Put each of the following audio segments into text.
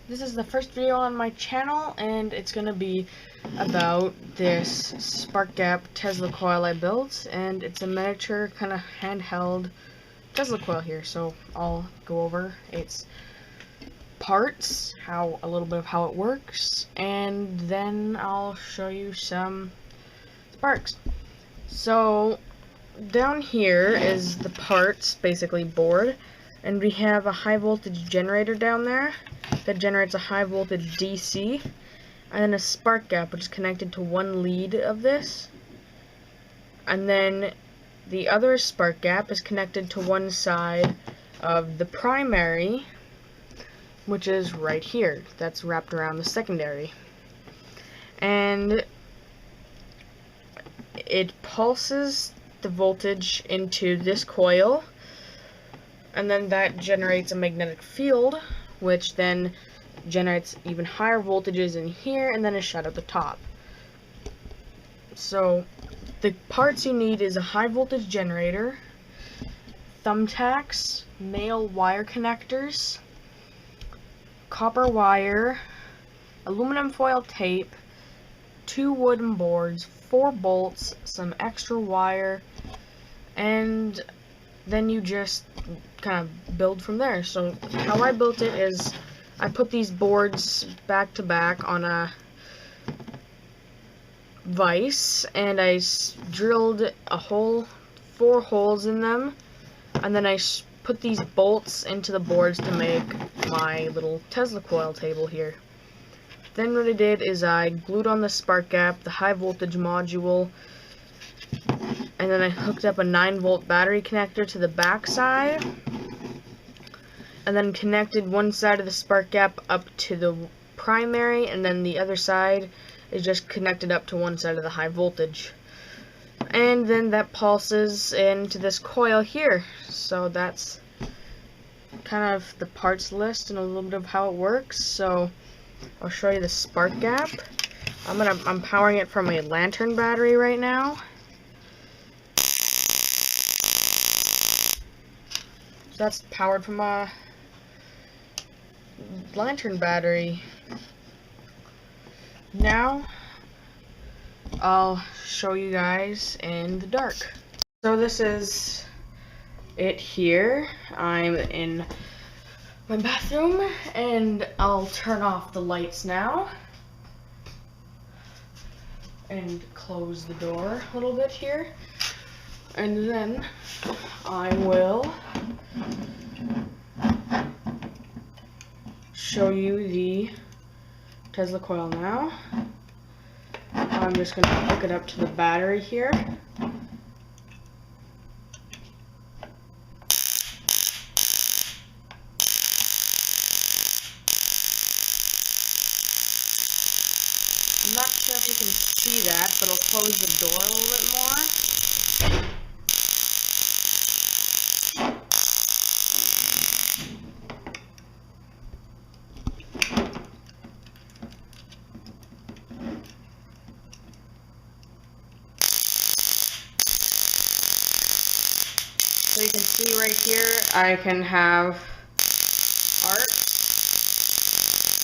This is the first video on my channel, and it's gonna be about this spark gap Tesla coil I built, and it's a miniature kind of handheld Tesla coil here. So I'll go over its parts, a little bit of how it works, and then I'll show you some sparks. So down here is the parts, basically board, and we have a high voltage generator down there that generates a high voltage DC, and then a spark gap which is connected to one lead of this, and then the other spark gap is connected to one side of the primary, which is right here. That's wrapped around the secondary, and it pulses the voltage into this coil, and then that generates a magnetic field, which then generates even higher voltages in here, and then a shunt at the top. So the parts you need is a high voltage generator, thumbtacks, male wire connectors, copper wire, aluminum foil tape, 2 wooden boards, 4 bolts, some extra wire, and then you just kind of build from there. So how I built it is I put these boards back to back on a vise, and I drilled a hole, 4 holes in them, and then I put these bolts into the boards to make my little Tesla coil table here. Then what I did is I glued on the spark gap, the high voltage module, and then I hooked up a 9-volt battery connector to the back side, and then connected one side of the spark gap up to the primary, and then the other side is just connected up to one side of the high voltage. And then that pulses into this coil here. So that's kind of the parts list and a little bit of how it works. So I'll show you the spark gap. I'm powering it from a lantern battery right now. So that's powered from a lantern battery. Now I'll show you guys in the dark. So this is it here. I'm in my bathroom, and I'll turn off the lights now and close the door a little bit here, and then I will show you the Tesla coil now. I'm just going to hook it up to the battery here. I'm not sure if you can see that, but I'll close the door a little bit more. So you can see right here, I can have arcs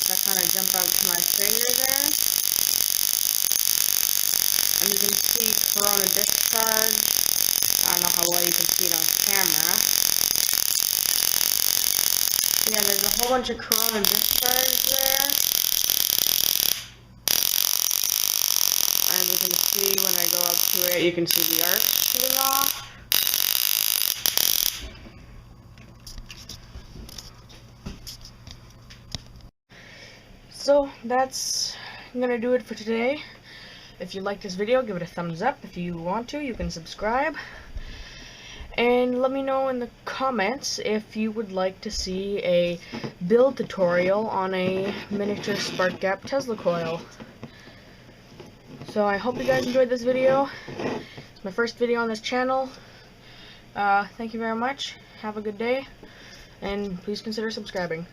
that kind of jump out to my finger there. And you can see corona discharge. I don't know how well you can see it on camera. Yeah, there's a whole bunch of corona discharge there. And you can see when I go up to it, you can see the arcs shooting off. So that's gonna do it for today. If you like this video, give it a thumbs up. If you want to, you can subscribe. And let me know in the comments if you would like to see a build tutorial on a miniature spark gap Tesla coil. So I hope you guys enjoyed this video. It's my first video on this channel. Thank you very much. Have a good day, and please consider subscribing.